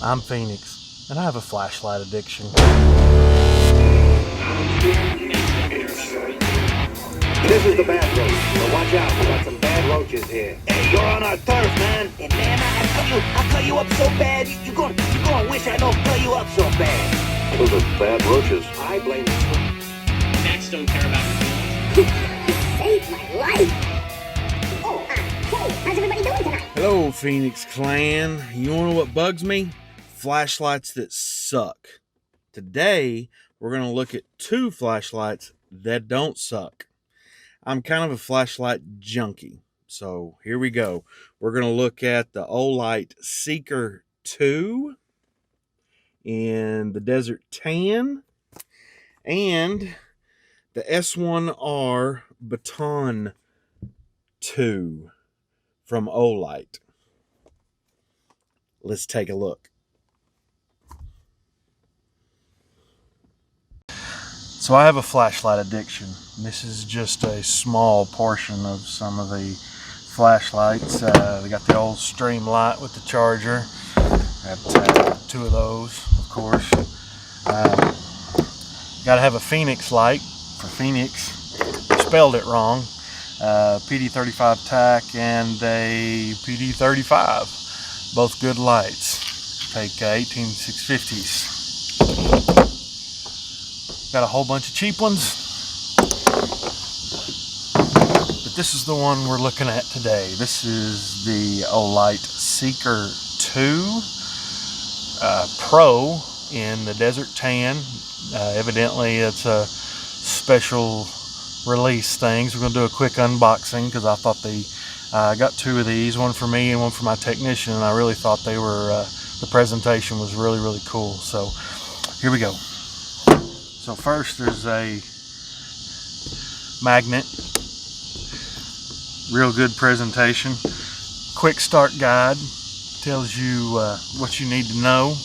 I'm Phoenix, and I have a flashlight addiction. This is the bad roach, so watch out, we got some bad roaches here. Hey, you're on our turf, man. Hey, man, I'll cut you up so bad, you're gonna wish I don't cut you up so bad. Those are bad roaches. I blame you. Max don't care about your feelings. You saved my life. Oh, hey, how's everybody doing tonight? Hello, Phoenix Clan. You wanna know what bugs me? Flashlights that suck. Today, we're going to look at two flashlights that don't suck. I'm kind of a flashlight junkie, so here we go. We're going to look at the Olight Seeker 2 in the Desert Tan and the S1R Baton 2 from Olight. Let's take a look. So I have a flashlight addiction. This is just a small portion of some of the flashlights. We got the old stream light with the charger. Got two of those, of course. Got to have a Phoenix light for Phoenix. I spelled it wrong. PD35 tack and a PD35. Both good lights. Take 18650s. Got a whole bunch of cheap ones, but this is the one we're looking at today. This is the Olight Seeker 2 Pro in the Desert Tan. Evidently it's a special release thing, so we're going to do a quick unboxing because I thought I got two of these, one for me and one for my technician, and I really thought they were, the presentation was really cool. So here we go. So first there's a magnet, real good presentation. Quick start guide, tells you what you need to know.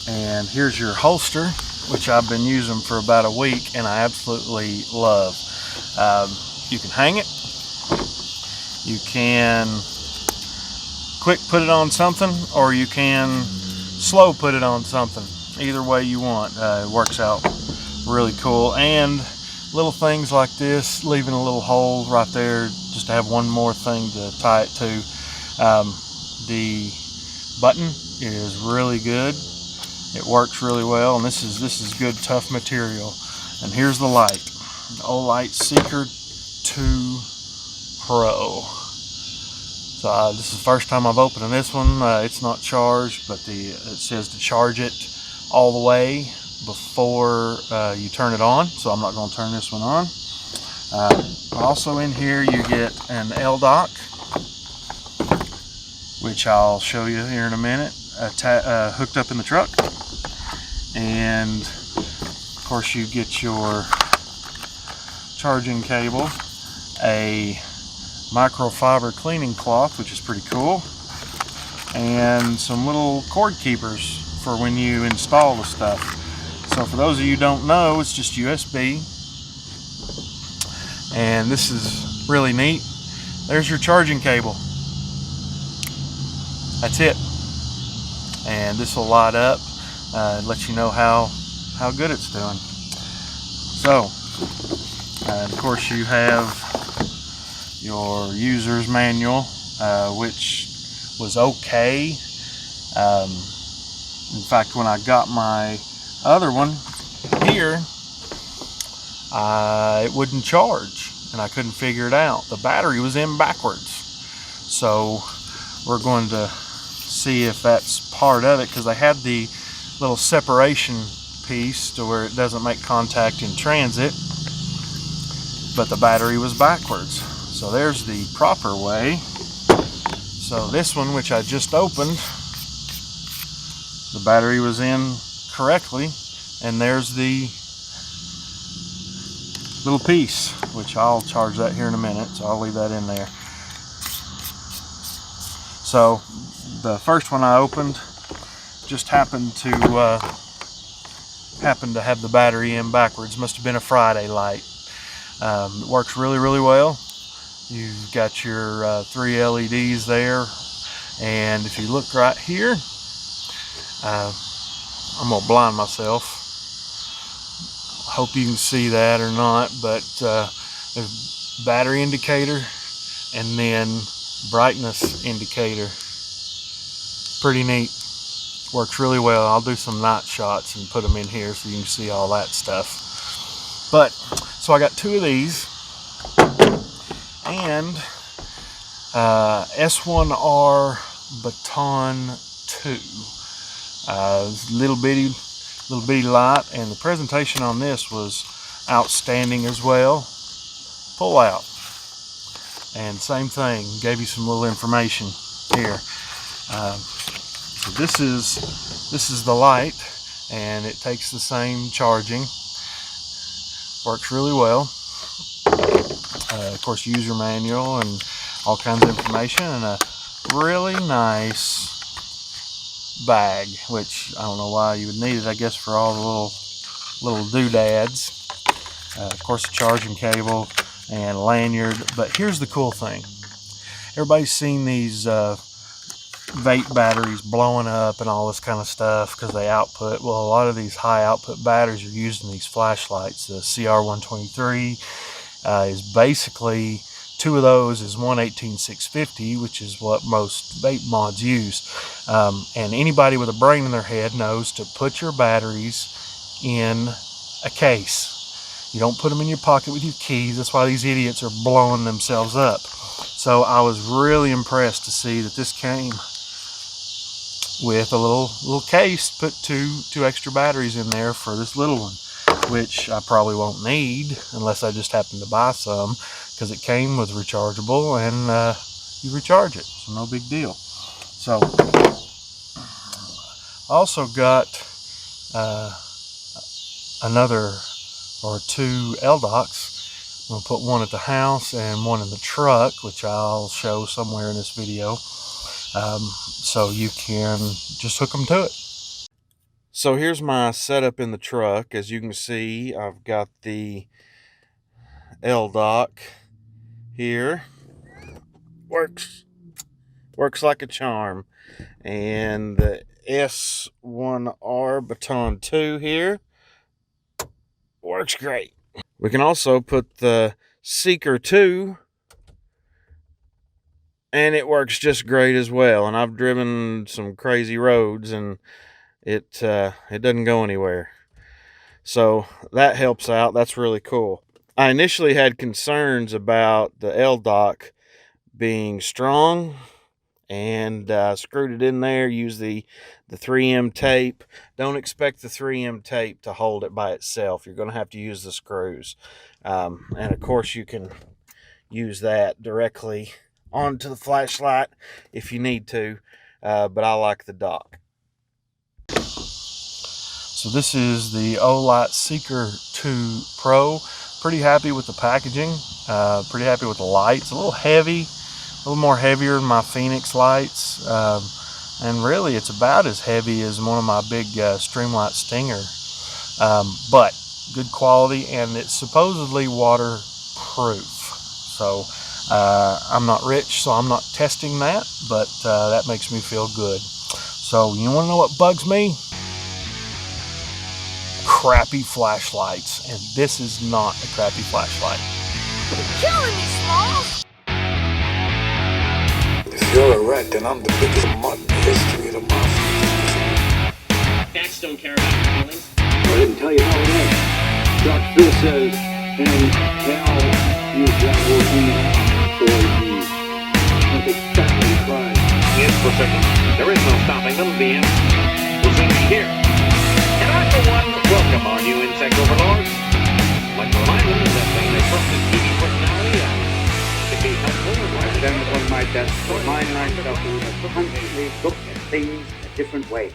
And here's your holster, which I've been using for about a week and I absolutely love. You can hang it, you can quick put it on something, or you can slow put it on something. Either way you want. It works out really cool. And little things like this, leaving a little hole right there just to have one more thing to tie it to. The button is really good. It works really well, and this is good tough material. And here's the light, the Olight Seeker 2 Pro. So this is the first time I've opened this one. It's not charged, but it says to charge it all the way before you turn it on. So I'm not going to turn this one on. Also in here you get an L-dock, which I'll show you here in a minute, hooked up in the truck. And of course you get your charging cable, a microfiber cleaning cloth, which is pretty cool, and some little cord keepers for when you install the stuff. So for those of you who don't know, it's just USB, and this is really neat. There's your charging cable. That's it, and this will light up and let you know how good it's doing. So of course you have your user's manual, which was okay. In fact, when I got my other one here, it wouldn't charge and I couldn't figure it out. The battery was in backwards. So we're going to see if that's part of it, because they had the little separation piece to where it doesn't make contact in transit, but the battery was backwards. So there's the proper way. So this one, which I just opened, the battery was in correctly, and there's the little piece, which I'll charge that here in a minute, so I'll leave that in there. So the first one I opened just happened to have the battery in backwards. Must have been a Friday light. It works really well. You've got your 3 LEDs there, and if you look right here, I'm gonna blind myself. Hope you can see that or not, but there's battery indicator and then brightness indicator. Pretty neat. Works really well. I'll do some night shots and put them in here so you can see all that stuff. But so I got 2 of these, and S1R Baton 2. Little bitty light, and the presentation on this was outstanding as well. Pull out, and same thing, gave you some little information here. So this is the light, and it takes the same charging. Works really well. Of course, user manual and all kinds of information, and a really nice bag, which I don't know why you would need it. I guess for all the little doodads. Of course, a charging cable and a lanyard. But here's the cool thing. Everybody's seen these vape batteries blowing up and all this kind of stuff because they output. Well, a lot of these high output batteries are used in these flashlights. The CR123 is basically 2 of those is 18650, which is what most vape mods use. And anybody with a brain in their head knows to put your batteries in a case. You don't put them in your pocket with your keys. That's why these idiots are blowing themselves up. So I was really impressed to see that this came with a little case. Put two extra batteries in there for this little one, which I probably won't need unless I just happen to buy some, because it came with rechargeable, and you recharge it, so no big deal. So I also got another or 2 LDOCs. I'm going to put one at the house and one in the truck, which I'll show somewhere in this video, so you can just hook them to it. So here's my setup in the truck. As you can see, I've got the LDOC here. Works like a charm. And the S1R Baton 2 here works great. We can also put the Seeker 2, and it works just great as well. And I've driven some crazy roads, and it doesn't go anywhere. So that helps out. That's really cool. I initially had concerns about the LDOC being strong, and screwed it in there, used the 3M tape. Don't expect the 3M tape to hold it by itself. You're going to have to use the screws. And of course you can use that directly onto the flashlight if you need to, but I like the dock. So this is the Olight Seeker 2 Pro. Pretty happy with the packaging, pretty happy with the lights. A little heavy, a little more heavier than my Phoenix lights, and really it's about as heavy as one of my big Streamlight Stinger, but good quality, and it's supposedly waterproof. So I'm not rich, so I'm not testing that, but that makes me feel good. So you want to know what bugs me? Crappy flashlights, and this is not a crappy flashlight. You're killing me, Smalls! If you're a rat, then I'm the biggest mutt in the history of the mafia. Facts don't care about your feelings. I didn't tell you how it is. Dr. Phil says, and Hal used that word in or you. I think family pride. Yes, Professor. There is no stopping them, being we'll soon be here. And I, for one, welcome our new insect overlords. Like to remind them that they trusted TV personality to be helpful and I've done one of my best to remind myself to constantly look at things a different way.